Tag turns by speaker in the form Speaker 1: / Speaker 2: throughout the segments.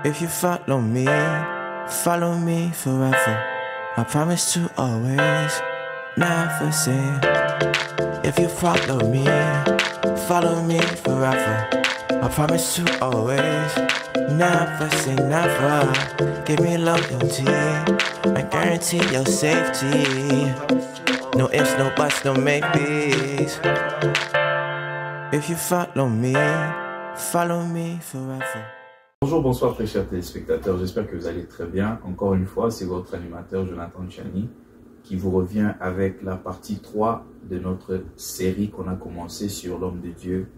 Speaker 1: If you follow me forever. I promise to always never say. If you follow me forever. I promise to always never say never. Give me loyalty, I guarantee your safety. No ifs, no buts, no maybes. If you follow me forever.
Speaker 2: Bonjour, bonsoir très chers téléspectateurs, j'espère que vous allez très bien. Encore une fois, c'est votre animateur Jonathan Chani qui vous revient avec la partie 3 de notre série qu'on a commencé sur l'homme de Dieu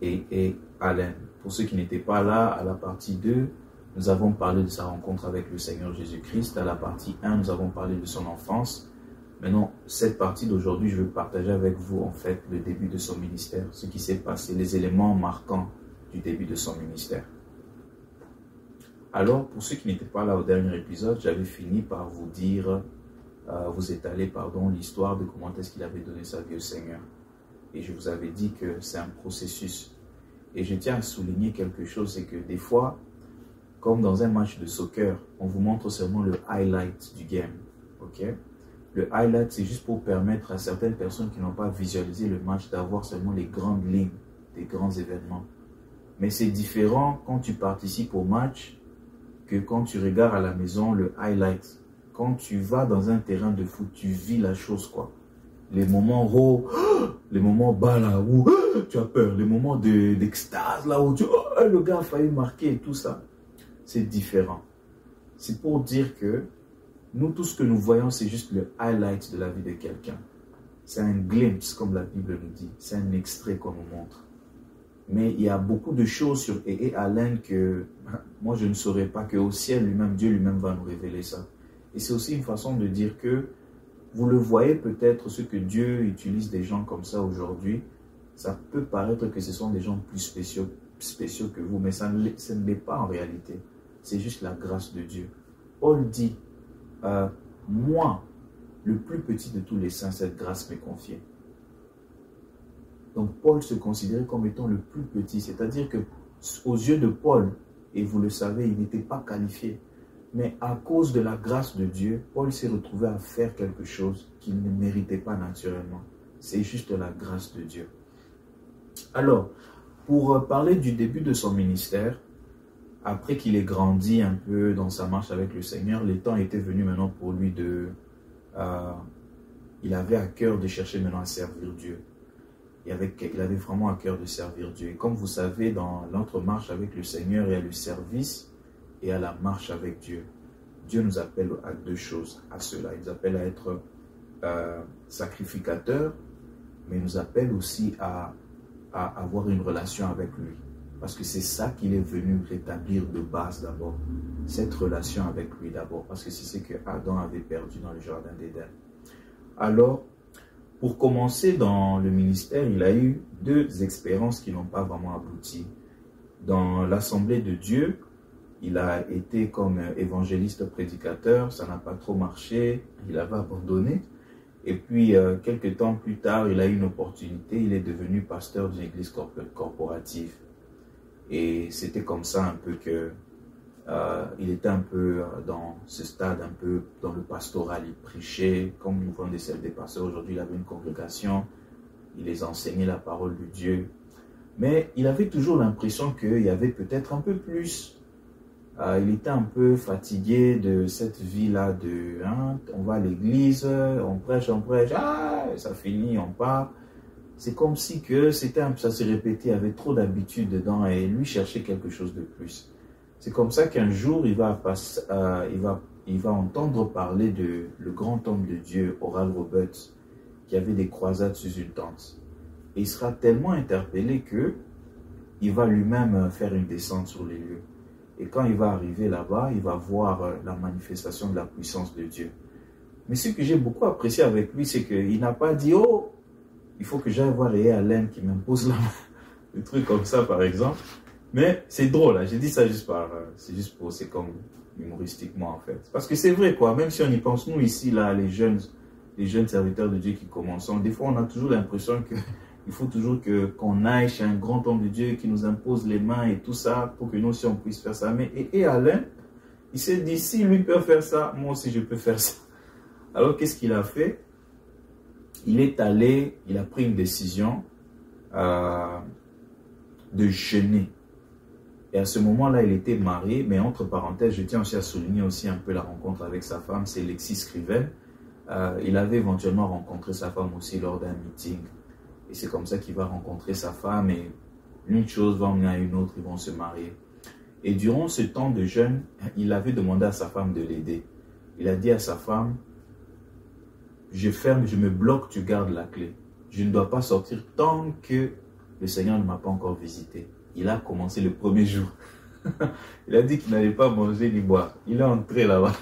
Speaker 2: et Allen. Pour ceux qui n'étaient pas là, à la partie 2, nous avons parlé de sa rencontre avec le Seigneur Jésus-Christ. À la partie 1, nous avons parlé de son enfance. Maintenant, cette partie d'aujourd'hui, je veux partager avec vous en fait le début de son ministère, ce qui s'est passé, les éléments marquants du début de son ministère. Alors, pour ceux qui n'étaient pas là au dernier épisode, j'avais fini par vous dire, vous étaler, l'histoire de comment est-ce qu'il avait donné sa vie au Seigneur. Et je vous avais dit que c'est un processus. Et je tiens à souligner quelque chose, c'est que des fois, comme dans un match de soccer, on vous montre seulement le highlight du game. Ok? Le highlight, c'est juste pour permettre à certaines personnes qui n'ont pas visualisé le match d'avoir seulement les grandes lignes des grands événements. Mais c'est différent quand tu participes au match que quand tu regardes à la maison le highlight. Quand tu vas dans un terrain de foot, tu vis la chose, quoi. Les moments hauts, les moments bas là où tu as peur, les moments d'extase là où le gars a failli marquer et tout ça. C'est différent. C'est pour dire que nous, tout ce que nous voyons, c'est juste le highlight de la vie de quelqu'un. C'est un glimpse, comme la Bible nous dit. C'est un extrait qu'on nous montre. Mais il y a beaucoup de choses sur Allen que moi je ne saurais pas, qu'au ciel lui-même, Dieu lui-même va nous révéler ça. Et c'est aussi une façon de dire que vous le voyez peut-être, ce que Dieu utilise des gens comme ça aujourd'hui, ça peut paraître que ce sont des gens plus spéciaux que vous, mais ça ne l'est pas en réalité. C'est juste la grâce de Dieu. Paul dit, moi, le plus petit de tous les saints, cette grâce m'est confiée. Donc Paul se considérait comme étant le plus petit, c'est-à-dire que aux yeux de Paul, et vous le savez, il n'était pas qualifié. Mais à cause de la grâce de Dieu, Paul s'est retrouvé à faire quelque chose qu'il ne méritait pas naturellement. C'est juste la grâce de Dieu. Alors, pour parler du début de son ministère, après qu'il ait grandi un peu dans sa marche avec le Seigneur, les temps étaient venus maintenant pour lui de... il avait à cœur de chercher maintenant à servir Dieu. Il avait vraiment à cœur de servir Dieu. Et comme vous savez, dans notre marche avec le Seigneur, il y a le service et à la marche avec Dieu. Dieu nous appelle à deux choses, à cela. Il nous appelle à être sacrificateurs, mais il nous appelle aussi à avoir une relation avec lui. Parce que c'est ça qu'il est venu rétablir de base d'abord. Cette relation avec lui d'abord. Parce que c'est ce que Adam avait perdu dans le jardin d'Éden. Alors, pour commencer dans le ministère, il a eu deux expériences qui n'ont pas vraiment abouti. Dans l'Assemblée de Dieu, il a été comme évangéliste prédicateur, ça n'a pas trop marché, il avait abandonné. Et puis, quelques temps plus tard, il a eu une opportunité, il est devenu pasteur d'une église corporative. Et c'était comme ça un peu que il était un peu dans ce stade, un peu dans le pastoral. Il prêchait, comme nous voyons des pasteurs aujourd'hui, il avait une congrégation, il les enseignait la parole de Dieu. Mais il avait toujours l'impression qu'il y avait peut-être un peu plus. Il était un peu fatigué de cette vie-là de on va à l'église, on prêche, ça finit, on part. C'est comme si que ça se répétait, il y avait trop d'habitude dedans et lui cherchait quelque chose de plus. C'est comme ça qu'un jour, il va entendre parler de le grand homme de Dieu, Oral Roberts, qui avait des croisades sous une tente. Et il sera tellement interpellé qu'il va lui-même faire une descente sur les lieux. Et quand il va arriver là-bas, il va voir la manifestation de la puissance de Dieu. Mais ce que j'ai beaucoup apprécié avec lui, c'est qu'il n'a pas dit « Oh, il faut que j'aille voir Allen qui m'impose la main. » Des trucs comme ça, par exemple. Mais c'est drôle, hein. J'ai dit ça c'est comme humoristiquement en fait. Parce que c'est vrai quoi, même si on y pense, nous ici, là, les jeunes serviteurs de Dieu qui commençons, des fois on a toujours l'impression que Il faut toujours qu'on aille chez un grand homme de Dieu qui nous impose les mains et tout ça pour que nous aussi on puisse faire ça. Mais et Alain, il s'est dit, si lui peut faire ça, moi aussi je peux faire ça. Alors qu'est-ce qu'il a fait? Il est allé, il a pris une décision de jeûner. Et à ce moment-là, il était marié, mais entre parenthèses, je tiens aussi à souligner aussi un peu la rencontre avec sa femme, c'est Lexis Scriven. Il avait éventuellement rencontré sa femme aussi lors d'un meeting. Et c'est comme ça qu'il va rencontrer sa femme et une chose va emmener à une autre, ils vont se marier. Et durant ce temps de jeûne, il avait demandé à sa femme de l'aider. Il a dit à sa femme, je ferme, je me bloque, tu gardes la clé. Je ne dois pas sortir tant que le Seigneur ne m'a pas encore visité. Il a commencé le premier jour. Il a dit qu'il n'allait pas manger ni boire. Il est entré là-bas.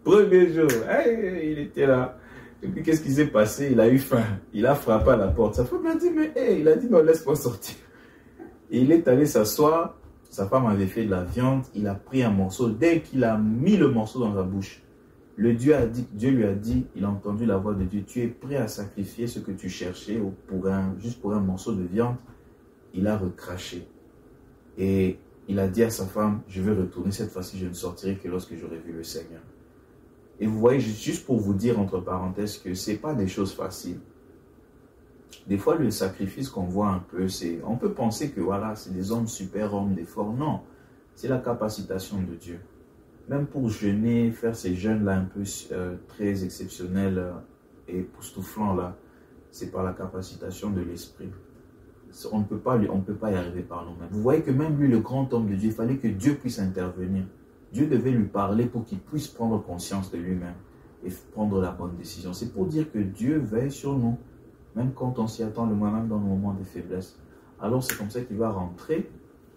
Speaker 2: Premier jour, il était là. Et puis qu'est-ce qui s'est passé? Il a eu faim. Il a frappé à la porte. Sa femme a dit, mais il a dit, non, laisse-moi sortir. Et il est allé s'asseoir. Sa femme avait fait de la viande. Il a pris un morceau. Dès qu'il a mis le morceau dans la bouche, Dieu lui a dit, il a entendu la voix de Dieu, tu es prêt à sacrifier ce que tu cherchais juste pour un morceau de viande. Il a recraché. Et il a dit à sa femme, je vais retourner, cette fois-ci je ne sortirai que lorsque j'aurai vu le Seigneur. Et vous voyez, juste pour vous dire entre parenthèses que ce n'est pas des choses faciles. Des fois, le sacrifice qu'on voit un peu, on peut penser que voilà, c'est des hommes super hommes, des forts. Non, c'est la capacitation de Dieu. Même pour jeûner, faire ces jeûnes-là un peu très exceptionnels et époustouflants, là, c'est par la capacitation de l'Esprit. On ne peut pas y arriver par nous-mêmes. Vous voyez que même lui, le grand homme de Dieu, il fallait que Dieu puisse intervenir. Dieu devait lui parler pour qu'il puisse prendre conscience de lui-même et prendre la bonne décision. C'est pour dire que Dieu veille sur nous, même quand on s'y attend le moins, même dans nos moments de faiblesse. Alors c'est comme ça qu'il va rentrer,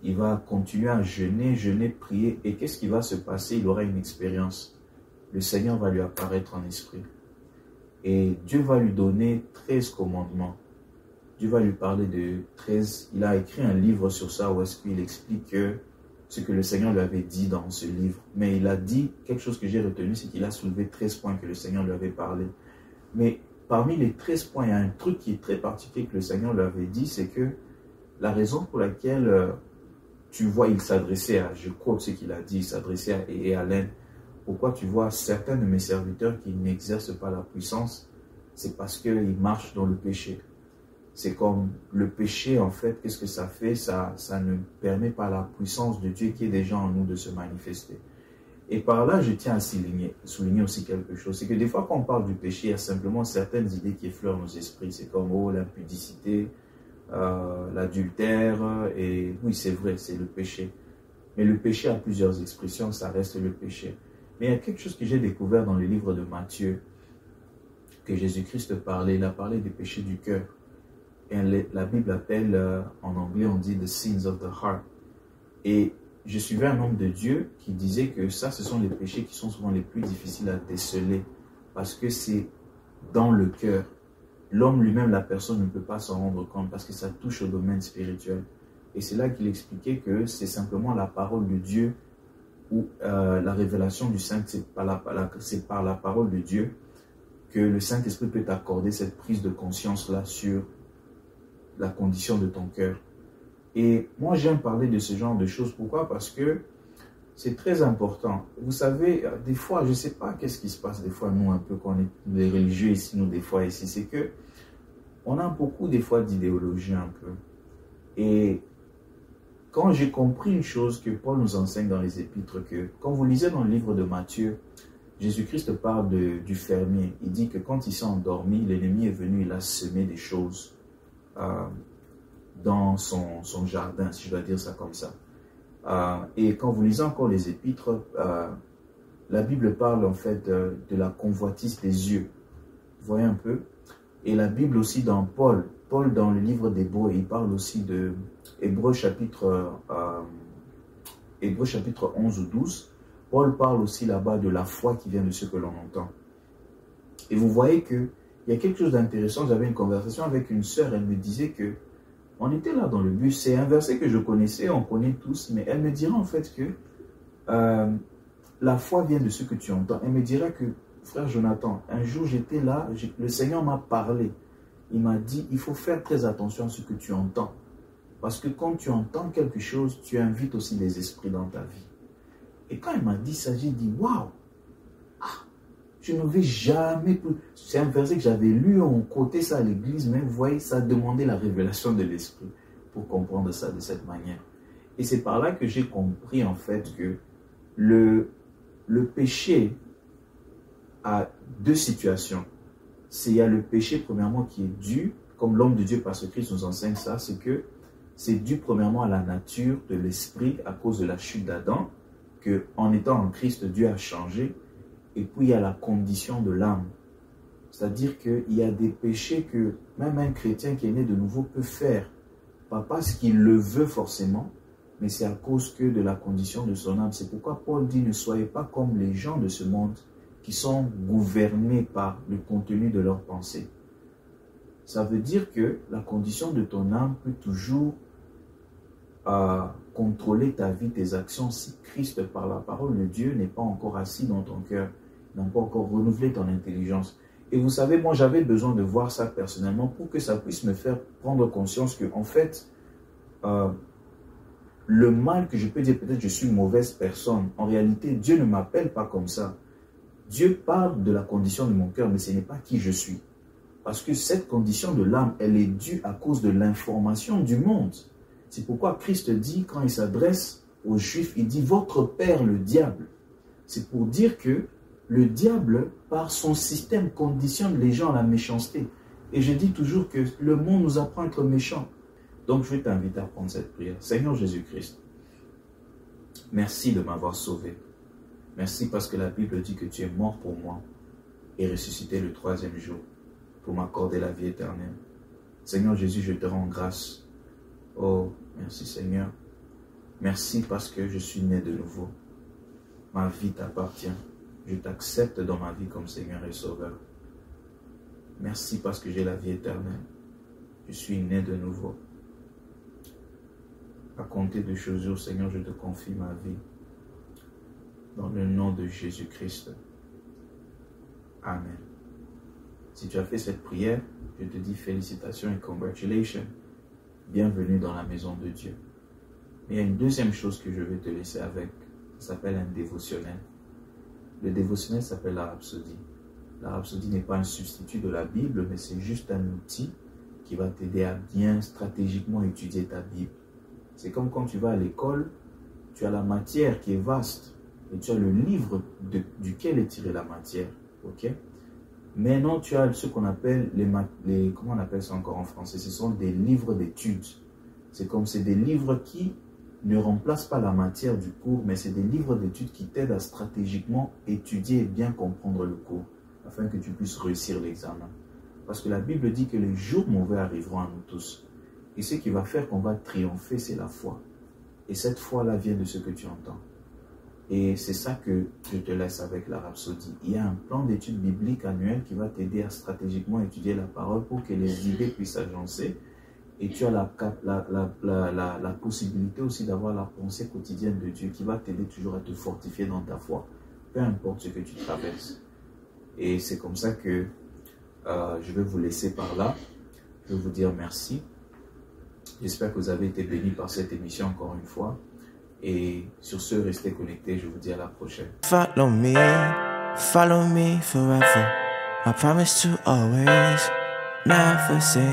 Speaker 2: il va continuer à jeûner, prier. Et qu'est-ce qui va se passer? Il aura une expérience. Le Seigneur va lui apparaître en esprit. Et Dieu va lui donner 13 commandements. Dieu va lui parler de 13. Il a écrit un livre sur ça où est-ce qu'il explique ce que le Seigneur lui avait dit dans ce livre. Mais il a dit quelque chose que j'ai retenu, c'est qu'il a soulevé 13 points que le Seigneur lui avait parlé. Mais parmi les 13 points, il y a un truc qui est très particulier que le Seigneur lui avait dit, c'est que la raison pour laquelle tu vois, il s'adressait à, je crois ce qu'il a dit, il s'adressait à Alain. Pourquoi tu vois certains de mes serviteurs qui n'exercent pas la puissance, c'est parce qu'ils marchent dans le péché. C'est comme le péché, en fait, qu'est-ce que ça fait? Ça ne permet pas à la puissance de Dieu qui est déjà en nous de se manifester. Et par là, je tiens à souligner aussi quelque chose. C'est que des fois, quand on parle du péché, il y a simplement certaines idées qui effleurent nos esprits. C'est comme, l'impudicité, l'adultère, et oui, c'est vrai, c'est le péché. Mais le péché a plusieurs expressions, ça reste le péché. Mais il y a quelque chose que j'ai découvert dans le livre de Matthieu, que Jésus-Christ parlait. Il a parlé des péchés du cœur. Et la Bible appelle, en anglais, on dit « the sins of the heart ». Et je suivais un homme de Dieu qui disait que ça, ce sont les péchés qui sont souvent les plus difficiles à déceler parce que c'est dans le cœur. L'homme lui-même, la personne ne peut pas s'en rendre compte parce que ça touche au domaine spirituel. Et c'est là qu'il expliquait que c'est simplement la parole de Dieu ou la révélation du Saint, c'est par la parole de Dieu que le Saint-Esprit peut t'accorder cette prise de conscience-là sur la condition de ton cœur. Et moi, j'aime parler de ce genre de choses. Pourquoi? Parce que c'est très important. Vous savez, des fois, je ne sais pas qu'est-ce qui se passe des fois, nous, un peu, quand on est les religieux ici, nous, des fois, ici, c'est que on a beaucoup, des fois, d'idéologie un peu. Et quand j'ai compris une chose que Paul nous enseigne dans les épîtres, que quand vous lisez dans le livre de Matthieu, Jésus-Christ parle du fermier. Il dit que quand il s'est endormi, l'ennemi est venu, il a semé des choses dans son jardin, si je dois dire ça comme ça. Et quand vous lisez encore les épîtres, la Bible parle en fait de la convoitise des yeux. Vous voyez un peu? Et la Bible aussi dans Paul dans le livre d'Hébreux, il parle aussi de Hébreux chapitre 11 ou 12. Paul parle aussi là-bas de la foi qui vient de ce que l'on entend. Et vous voyez qu'il y a quelque chose d'intéressant. J'avais une conversation avec une sœur, elle me disait que on était là dans le bus, c'est un verset que je connaissais, on connaît tous, mais elle me dirait en fait que la foi vient de ce que tu entends. Elle me dirait que, frère Jonathan, un jour j'étais là, le Seigneur m'a parlé. il m'a dit, il faut faire très attention à ce que tu entends. Parce que quand tu entends quelque chose, tu invites aussi les esprits dans ta vie. Et quand il m'a dit ça, j'ai dit, waouh, je ne vais jamais plus. C'est un verset que j'avais lu, on côté ça à l'église, mais vous voyez, ça demandait la révélation de l'esprit pour comprendre ça de cette manière. Et c'est par là que j'ai compris en fait que le péché a deux situations. Il y a le péché premièrement qui est dû, comme l'homme de Dieu par ce Christ nous enseigne ça, c'est que c'est dû premièrement à la nature de l'esprit à cause de la chute d'Adam, que en étant en Christ, Dieu a changé. Et puis il y a la condition de l'âme. C'est-à-dire qu'il y a des péchés que même un chrétien qui est né de nouveau peut faire. Pas parce qu'il le veut forcément, mais c'est à cause que de la condition de son âme. C'est pourquoi Paul dit, ne soyez pas comme les gens de ce monde qui sont gouvernés par le contenu de leurs pensées. Ça veut dire que la condition de ton âme peut toujours contrôler ta vie, tes actions, si Christ, par la parole de Dieu, n'est pas encore assis dans ton cœur, n'a pas encore renouvelé ton intelligence. Et vous savez, moi, j'avais besoin de voir ça personnellement pour que ça puisse me faire prendre conscience que, en fait, le mal que je peux dire, peut-être je suis une mauvaise personne, en réalité, Dieu ne m'appelle pas comme ça. Dieu parle de la condition de mon cœur, mais ce n'est pas qui je suis. Parce que cette condition de l'âme, elle est due à cause de l'information du monde. C'est pourquoi Christ dit, quand il s'adresse aux Juifs, il dit « Votre père, le diable ». C'est pour dire que le diable, par son système, conditionne les gens à la méchanceté. Et je dis toujours que le monde nous apprend à être méchants. Donc je vais t'inviter à prendre cette prière. Seigneur Jésus-Christ, merci de m'avoir sauvé. Merci parce que la Bible dit que tu es mort pour moi et ressuscité le 3e jour pour m'accorder la vie éternelle. Seigneur Jésus, je te rends grâce. Oh, merci Seigneur. Merci parce que je suis né de nouveau. Ma vie t'appartient. Je t'accepte dans ma vie comme Seigneur et Sauveur. Merci parce que j'ai la vie éternelle. Je suis né de nouveau. À compter de ce jour, Seigneur, je te confie ma vie. Dans le nom de Jésus-Christ. Amen. Si tu as fait cette prière, je te dis félicitations et congratulations. Bienvenue dans la maison de Dieu. Mais il y a une deuxième chose que je vais te laisser avec. Ça s'appelle un dévotionnel. Le dévotionnel s'appelle la rhapsodie. La rhapsodie n'est pas un substitut de la Bible, mais c'est juste un outil qui va t'aider à bien stratégiquement étudier ta Bible. C'est comme quand tu vas à l'école, tu as la matière qui est vaste et tu as le livre duquel est tirée la matière. Ok? Maintenant, tu as ce qu'on appelle comment on appelle ça encore en français? Ce sont des livres d'études. C'est des livres qui ne remplacent pas la matière du cours, mais c'est des livres d'études qui t'aident à stratégiquement étudier et bien comprendre le cours, afin que tu puisses réussir l'examen. Parce que la Bible dit que les jours mauvais arriveront à nous tous. Et ce qui va faire qu'on va triompher, c'est la foi. Et cette foi-là vient de ce que tu entends. Et c'est ça que je te laisse avec la rhapsodie. Il y a un plan d'études bibliques annuel qui va t'aider à stratégiquement étudier la parole pour que les idées puissent s'agencer. Et tu as la possibilité aussi d'avoir la pensée quotidienne de Dieu qui va t'aider toujours à te fortifier dans ta foi, peu importe ce que tu traverses. Et c'est comme ça que je vais vous laisser par là. Je vais vous dire merci. J'espère que vous avez été bénis par cette émission encore une fois. Et sur ce, restez connectés. Je vous dis à la prochaine.
Speaker 1: Follow me forever. I promise to always never say.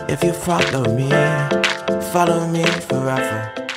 Speaker 1: If you follow me forever.